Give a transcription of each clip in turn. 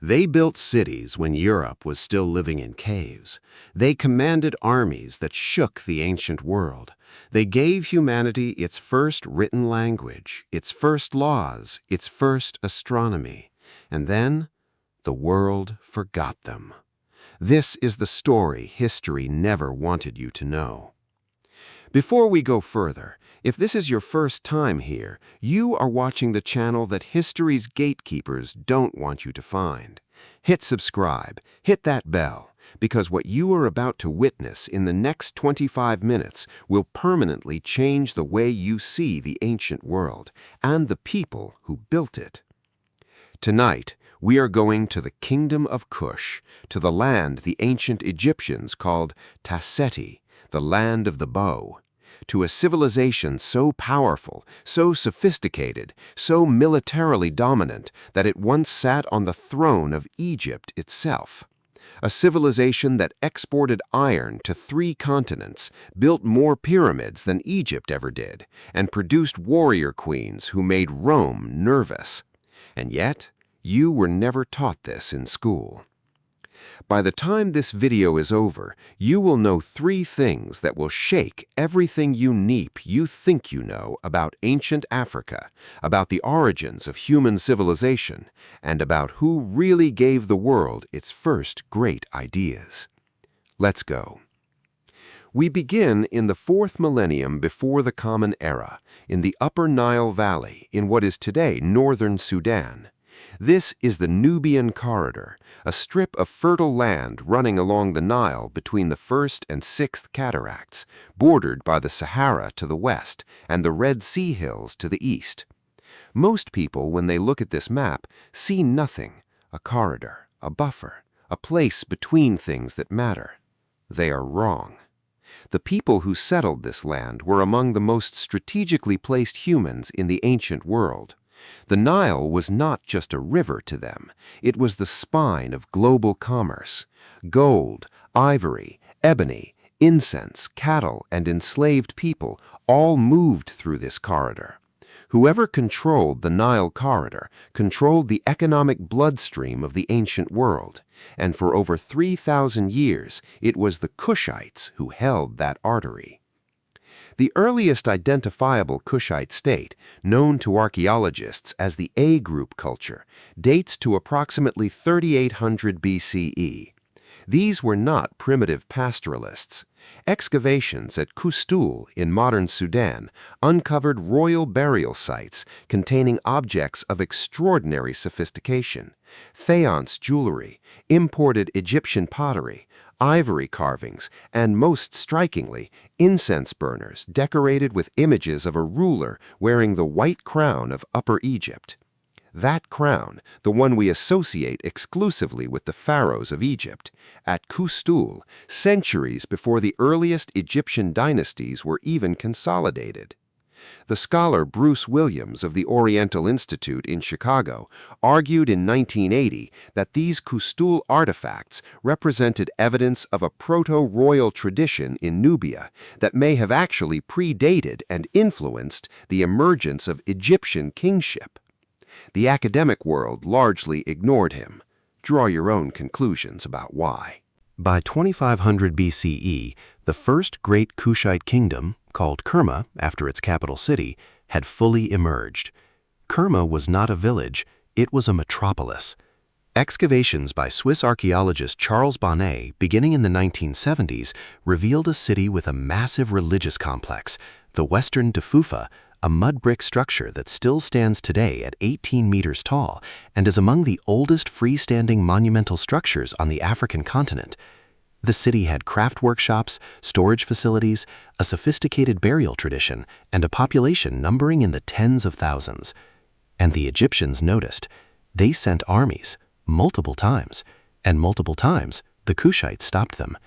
They built cities when Europe was still living in caves. They commanded armies that shook the ancient world. They gave humanity its first written language, its first laws, its first astronomy. And then, the world forgot them. This is the story history never wanted you to know. Before we go further, if this is your first time here, you are watching the channel that history's gatekeepers don't want you to find. Hit subscribe, hit that bell, because what you are about to witness in the next 25 minutes will permanently change the way you see the ancient world and the people who built it. Tonight, we are going to the Kingdom of Kush, to the land the ancient Egyptians called Tasseti, the land of the bow, to a civilization so powerful, so sophisticated, so militarily dominant that it once sat on the throne of Egypt itself. A civilization that exported iron to 3 continents, built more pyramids than Egypt ever did, and produced warrior queens who made Rome nervous. And yet, you were never taught this in school. By the time this video is over, you will know 3 things that will shake everything you think you know about ancient Africa, about the origins of human civilization, and about who really gave the world its first great ideas. Let's go. We begin in the 4th millennium before the Common Era, in the Upper Nile Valley, in what is today northern Sudan. This is the Nubian Corridor, a strip of fertile land running along the Nile between the 1st and 6th cataracts, bordered by the Sahara to the west and the Red Sea hills to the east. Most people, when they look at this map, see nothing, a corridor, a buffer, a place between things that matter. They are wrong. The people who settled this land were among the most strategically placed humans in the ancient world. The Nile was not just a river to them, it was the spine of global commerce. Gold, ivory, ebony, incense, cattle, and enslaved people all moved through this corridor. Whoever controlled the Nile corridor controlled the economic bloodstream of the ancient world, and for over 3,000 years it was the Kushites who held that artery. The earliest identifiable Kushite state, known to archaeologists as the A group culture, dates to approximately 3800 BCE. These were not primitive pastoralists. Excavations at Kustul in modern Sudan uncovered royal burial sites containing objects of extraordinary sophistication: faience jewelry, imported Egyptian pottery, ivory carvings, and most strikingly, incense burners decorated with images of a ruler wearing the white crown of Upper Egypt. That crown, the one we associate exclusively with the pharaohs of Egypt, at Kustul, centuries before the earliest Egyptian dynasties were even consolidated. The scholar Bruce Williams of the Oriental Institute in Chicago argued in 1980 that these Kustul artifacts represented evidence of a proto-royal tradition in Nubia that may have actually predated and influenced the emergence of Egyptian kingship. The academic world largely ignored him. Draw your own conclusions about why. By 2500 BCE, the first great Kushite kingdom, called Kerma after its capital city, had fully emerged. Kerma was not a village, it was a metropolis. Excavations by Swiss archaeologist Charles Bonnet, beginning in the 1970s, revealed a city with a massive religious complex, the Western Tefufa, a mud brick structure that still stands today at 18 meters tall and is among the oldest freestanding monumental structures on the African continent. The city had craft workshops, storage facilities, a sophisticated burial tradition, and a population numbering in the tens of thousands. And the Egyptians noticed. They sent armies, multiple times, and multiple times the Kushites stopped them.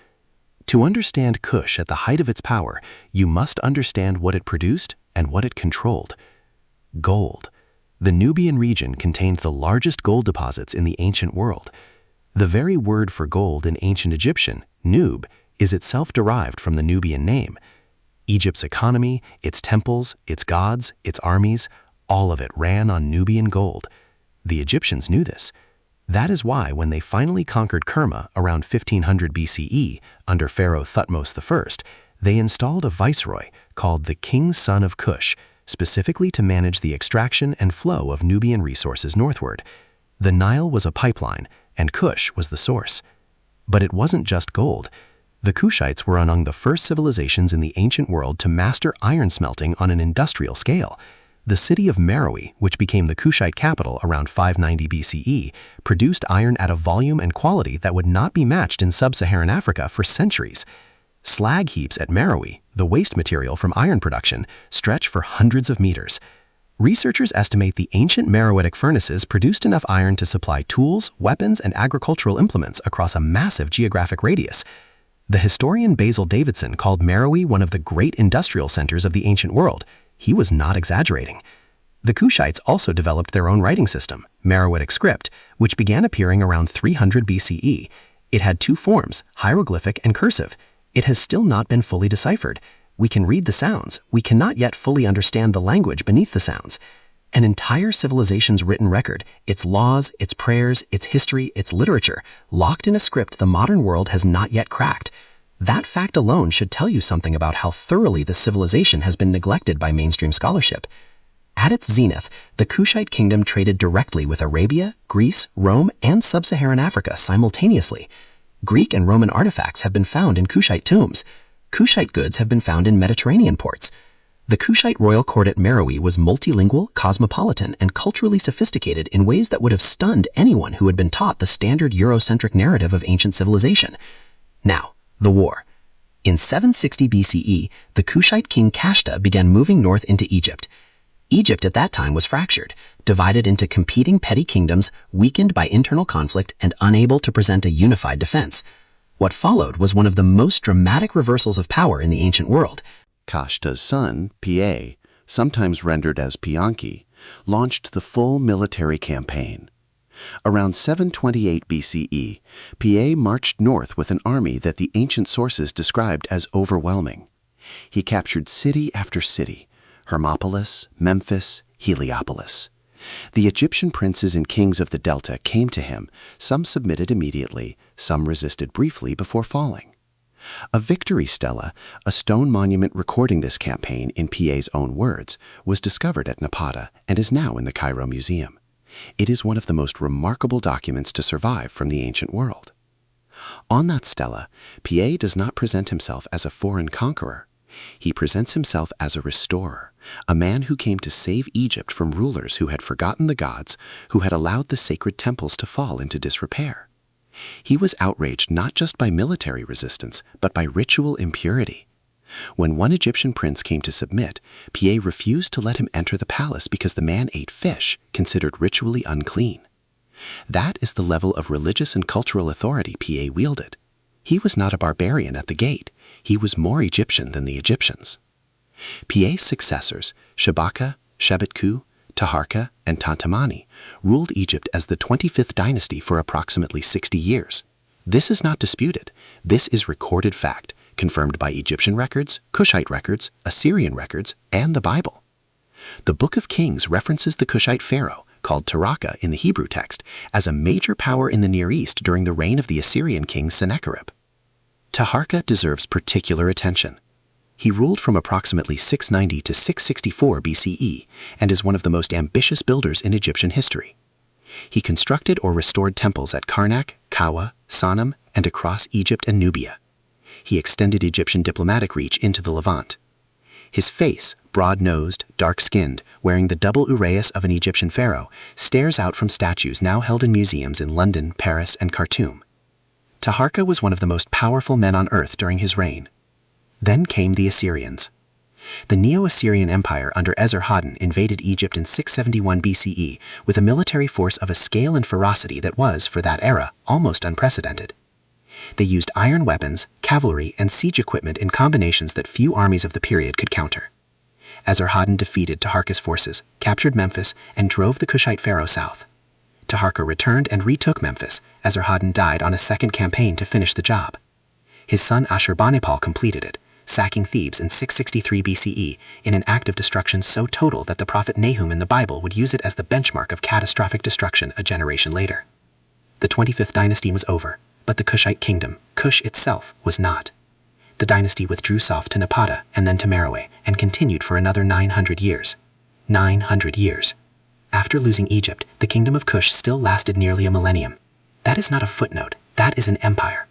To understand Kush at the height of its power, you must understand what it produced and what it controlled. Gold. The Nubian region contained the largest gold deposits in the ancient world. The very word for gold in ancient Egyptian, Nub, is itself derived from the Nubian name. Egypt's economy, its temples, its gods, its armies, all of it ran on Nubian gold. The Egyptians knew this. That is why when they finally conquered Kerma around 1500 BCE under Pharaoh Thutmose I, they installed a viceroy called the King's Son of Kush, specifically to manage the extraction and flow of Nubian resources northward. The Nile was a pipeline, and Kush was the source. But it wasn't just gold. The Kushites were among the first civilizations in the ancient world to master iron smelting on an industrial scale. The city of Meroe, which became the Kushite capital around 590 BCE, produced iron at a volume and quality that would not be matched in sub-Saharan Africa for centuries. Slag heaps at Meroe, the waste material from iron production, stretch for hundreds of meters. Researchers estimate the ancient Meroitic furnaces produced enough iron to supply tools, weapons, and agricultural implements across a massive geographic radius. The historian Basil Davidson called Meroe one of the great industrial centers of the ancient world. He was not exaggerating. The Kushites also developed their own writing system, Meroitic script, which began appearing around 300 BCE. It had two forms, hieroglyphic and cursive. It has still not been fully deciphered. We can read the sounds. We cannot yet fully understand the language beneath the sounds. An entire civilization's written record, its laws, its prayers, its history, its literature, locked in a script the modern world has not yet cracked. That fact alone should tell you something about how thoroughly this civilization has been neglected by mainstream scholarship. At its zenith, the Kushite kingdom traded directly with Arabia, Greece, Rome, and sub-Saharan Africa simultaneously. Greek and Roman artifacts have been found in Kushite tombs. Kushite goods have been found in Mediterranean ports. The Kushite royal court at Meroe was multilingual, cosmopolitan, and culturally sophisticated in ways that would have stunned anyone who had been taught the standard Eurocentric narrative of ancient civilization. Now, the war. In 760 BCE, the Kushite king Kashta began moving north into Egypt. Egypt at that time was fractured, divided into competing petty kingdoms, weakened by internal conflict and unable to present a unified defense. What followed was one of the most dramatic reversals of power in the ancient world. Kashta's son, Pa, sometimes rendered as Pianki, launched the full military campaign. Around 728 BCE, Pa marched north with an army that the ancient sources described as overwhelming. He captured city after city, Hermopolis, Memphis, Heliopolis. The Egyptian princes and kings of the Delta came to him. Some submitted immediately, some resisted briefly before falling. A victory stela, a stone monument recording this campaign in Pa's own words, was discovered at Napata and is now in the Cairo Museum. It is one of the most remarkable documents to survive from the ancient world. On that stela, Pa does not present himself as a foreign conqueror. He presents himself as a restorer, a man who came to save Egypt from rulers who had forgotten the gods, who had allowed the sacred temples to fall into disrepair. He was outraged not just by military resistance, but by ritual impurity. When one Egyptian prince came to submit, Pa refused to let him enter the palace because the man ate fish, considered ritually unclean. That is the level of religious and cultural authority Pa wielded. He was not a barbarian at the gate. He was more Egyptian than the Egyptians. Pa's successors, Shabaka, Shebetku, Taharka, and Tantamani, ruled Egypt as the 25th dynasty for approximately 60 years. This is not disputed. This is recorded fact, confirmed by Egyptian records, Kushite records, Assyrian records, and the Bible. The Book of Kings references the Kushite pharaoh, called Taraka in the Hebrew text, as a major power in the Near East during the reign of the Assyrian king Sennacherib. Taharka deserves particular attention. He ruled from approximately 690 to 664 BCE and is one of the most ambitious builders in Egyptian history. He constructed or restored temples at Karnak, Kawa, Sanam, and across Egypt and Nubia. He extended Egyptian diplomatic reach into the Levant. His face, broad-nosed, dark-skinned, wearing the double uraeus of an Egyptian pharaoh, stares out from statues now held in museums in London, Paris, and Khartoum. Taharka was one of the most powerful men on earth during his reign. Then came the Assyrians. The Neo-Assyrian Empire under Esarhaddon invaded Egypt in 671 BCE with a military force of a scale and ferocity that was, for that era, almost unprecedented. They used iron weapons, cavalry, and siege equipment in combinations that few armies of the period could counter. Esarhaddon defeated Taharka's forces, captured Memphis, and drove the Kushite pharaoh south. Taharka returned and retook Memphis. Esarhaddon died on a second campaign to finish the job. His son Ashurbanipal completed it, sacking Thebes in 663 BCE in an act of destruction so total that the prophet Nahum in the Bible would use it as the benchmark of catastrophic destruction a generation later. The 25th dynasty was over, but the Kushite kingdom, Kush itself, was not. The dynasty withdrew south to Napata and then to Meroe and continued for another 900 years. 900 years. After losing Egypt, the Kingdom of Kush still lasted nearly a millennium. That is not a footnote, that is an empire.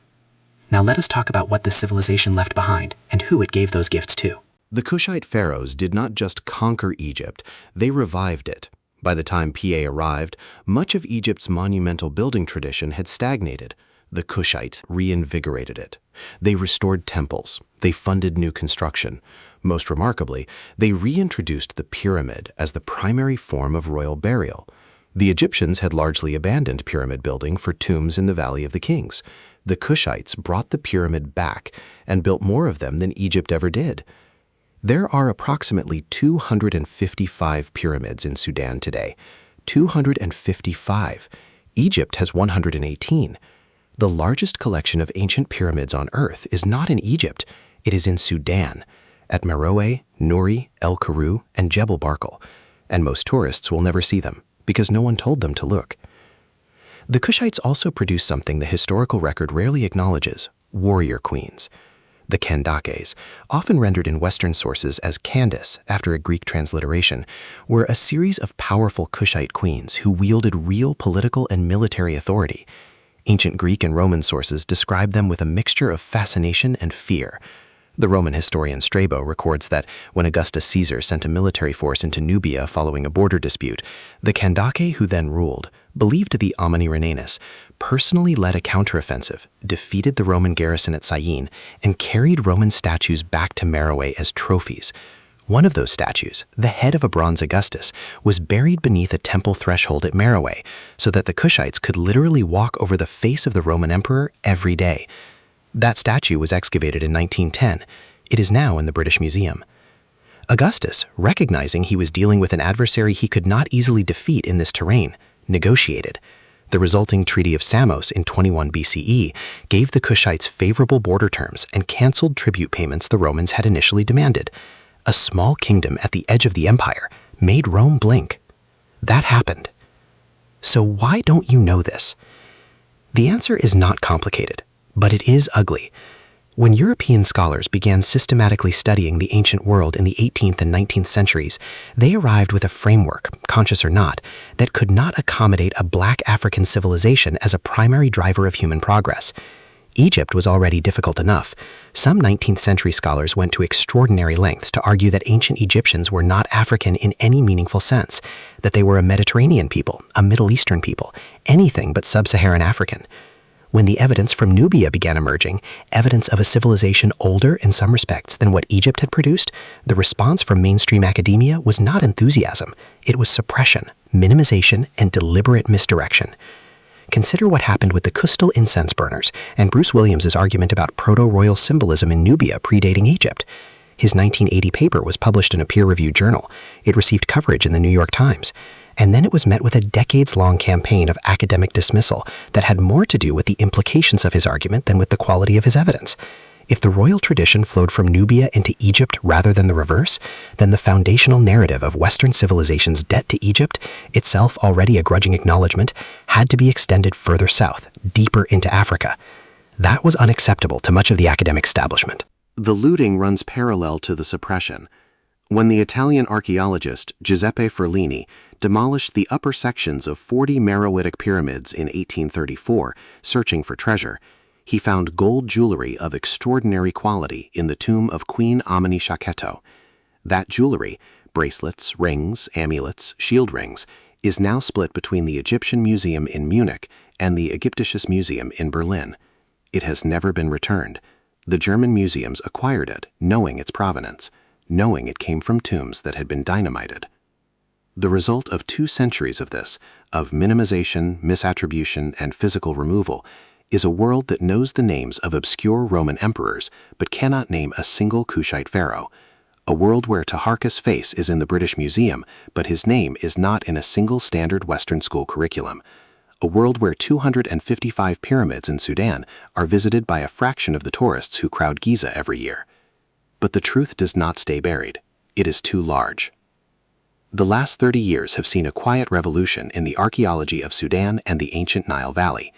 Now let us talk about what this civilization left behind and who it gave those gifts to. The Kushite pharaohs did not just conquer Egypt, they revived it. By the time PA arrived, much of Egypt's monumental building tradition had stagnated. The Kushites reinvigorated it. They restored temples. They funded new construction. Most remarkably, they reintroduced the pyramid as the primary form of royal burial. The Egyptians had largely abandoned pyramid building for tombs in the Valley of the Kings. The Kushites brought the pyramid back and built more of them than Egypt ever did. There are approximately 255 pyramids in Sudan today. 255. Egypt has 118. The largest collection of ancient pyramids on Earth is not in Egypt, it is in Sudan, at Meroe, Nuri, El Karu, and Jebel Barkal, and most tourists will never see them, because no one told them to look. The Kushites also produced something the historical record rarely acknowledges: warrior queens. The Kandakes, often rendered in Western sources as Candace after a Greek transliteration, were a series of powerful Kushite queens who wielded real political and military authority. Ancient Greek and Roman sources describe them with a mixture of fascination and fear. The Roman historian Strabo records that when Augustus Caesar sent a military force into Nubia following a border dispute, the Kandake who then ruled, believed to be Amani Renanus, personally led a counteroffensive, defeated the Roman garrison at Syene, and carried Roman statues back to Meroe as trophies. One of those statues, the head of a bronze Augustus, was buried beneath a temple threshold at Meroe, so that the Kushites could literally walk over the face of the Roman emperor every day. That statue was excavated in 1910. It is now in the British Museum. Augustus, recognizing he was dealing with an adversary he could not easily defeat in this terrain, negotiated. The resulting Treaty of Samos in 21 BCE gave the Kushites favorable border terms and canceled tribute payments the Romans had initially demanded. A small kingdom at the edge of the empire made Rome blink. That happened. So why don't you know this? The answer is not complicated, but it is ugly. When European scholars began systematically studying the ancient world in the 18th and 19th centuries, they arrived with a framework, conscious or not, that could not accommodate a black African civilization as a primary driver of human progress. Egypt was already difficult enough. Some 19th century scholars went to extraordinary lengths to argue that ancient Egyptians were not African in any meaningful sense, that they were a Mediterranean people, a Middle Eastern people, anything but sub-Saharan African. When the evidence from Nubia began emerging, evidence of a civilization older in some respects than what Egypt had produced, the response from mainstream academia was not enthusiasm. It was suppression, minimization, and deliberate misdirection. Consider what happened with the Kustal incense burners and Bruce Williams's argument about proto-royal symbolism in Nubia predating Egypt. His 1980 paper was published in a peer-reviewed journal. It received coverage in the New York Times. And then it was met with a decades-long campaign of academic dismissal that had more to do with the implications of his argument than with the quality of his evidence. If the royal tradition flowed from Nubia into Egypt rather than the reverse, then the foundational narrative of Western civilization's debt to Egypt, itself already a grudging acknowledgement, had to be extended further south, deeper into Africa. That was unacceptable to much of the academic establishment. The looting runs parallel to the suppression. When the Italian archaeologist Giuseppe Ferlini demolished the upper sections of 40 Meroitic pyramids in 1834, searching for treasure, he found gold jewelry of extraordinary quality in the tomb of Queen Amani Shaketo. That jewelry, bracelets, rings, amulets, shield rings, is now split between the Egyptian Museum in Munich and the Ägyptisches Museum in Berlin. It has never been returned. The German museums acquired it, knowing its provenance, knowing it came from tombs that had been dynamited. The result of 2 centuries of this, of minimization, misattribution, and physical removal, is a world that knows the names of obscure Roman emperors but cannot name a single Kushite pharaoh. A world where Taharka's face is in the British Museum, but his name is not in a single standard Western school curriculum. A world where 255 pyramids in Sudan are visited by a fraction of the tourists who crowd Giza every year. But the truth does not stay buried. It is too large. The last 30 years have seen a quiet revolution in the archaeology of Sudan and the ancient Nile Valley.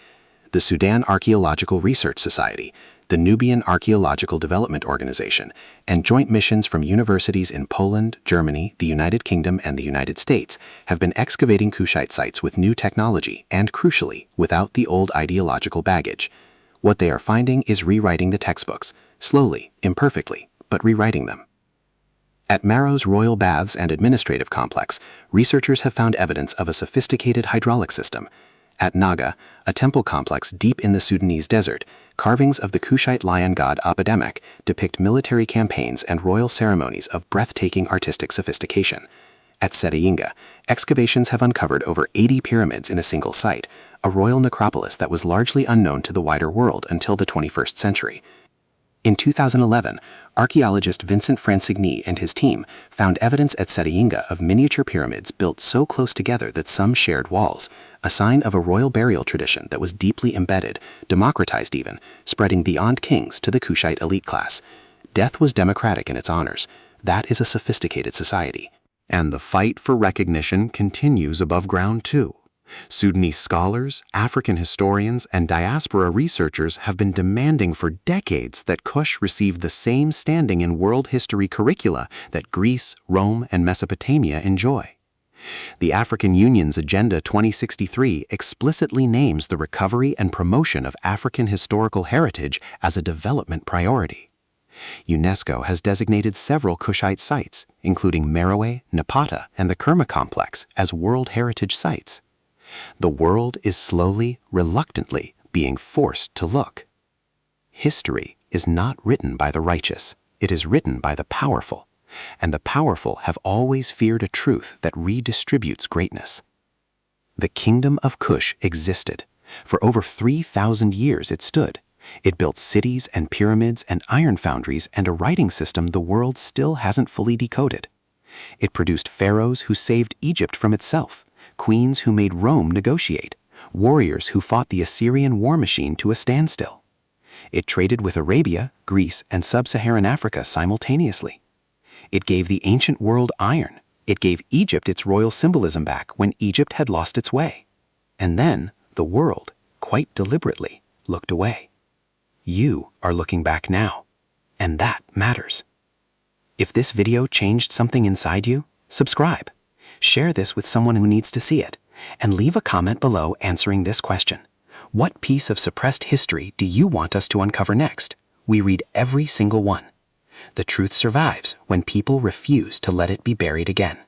The Sudan Archaeological Research Society, the Nubian Archaeological Development Organization, and joint missions from universities in Poland, Germany, the United Kingdom, and the United States have been excavating Kushite sites with new technology and, crucially, without the old ideological baggage. What they are finding is rewriting the textbooks, slowly, imperfectly, but rewriting them. At Merowe's Royal Baths and Administrative Complex, researchers have found evidence of a sophisticated hydraulic system. At Naga, a temple complex deep in the Sudanese desert, carvings of the Kushite lion god Apedemek depict military campaigns and royal ceremonies of breathtaking artistic sophistication. At Seteyinga, excavations have uncovered over 80 pyramids in a single site, a royal necropolis that was largely unknown to the wider world until the 21st century. In 2011, archaeologist Vincent Fransigny and his team found evidence at Seteyinga of miniature pyramids built so close together that some shared walls, a sign of a royal burial tradition that was deeply embedded, democratized even, spreading beyond kings to the Kushite elite class. Death was democratic in its honors. That is a sophisticated society. And the fight for recognition continues above ground too. Sudanese scholars, African historians, and diaspora researchers have been demanding for decades that Kush receive the same standing in world history curricula that Greece, Rome, and Mesopotamia enjoy. The African Union's Agenda 2063 explicitly names the recovery and promotion of African historical heritage as a development priority. UNESCO has designated several Kushite sites, including Merowe, Napata, and the Kerma complex, as World Heritage Sites. The world is slowly, reluctantly being forced to look. History is not written by the righteous, it is written by the powerful, and the powerful have always feared a truth that redistributes greatness. The Kingdom of Kush existed. For over 3,000 years it stood. It built cities and pyramids and iron foundries and a writing system the world still hasn't fully decoded. It produced pharaohs who saved Egypt from itself, queens who made Rome negotiate, warriors who fought the Assyrian war machine to a standstill. It traded with Arabia, Greece, and sub-Saharan Africa simultaneously. It gave the ancient world iron. It gave Egypt its royal symbolism back when Egypt had lost its way. And then the world, quite deliberately, looked away. You are looking back now, and that matters. If this video changed something inside you, subscribe. Share this with someone who needs to see it, and leave a comment below answering this question. What piece of suppressed history do you want us to uncover next? We read every single one. The truth survives when people refuse to let it be buried again.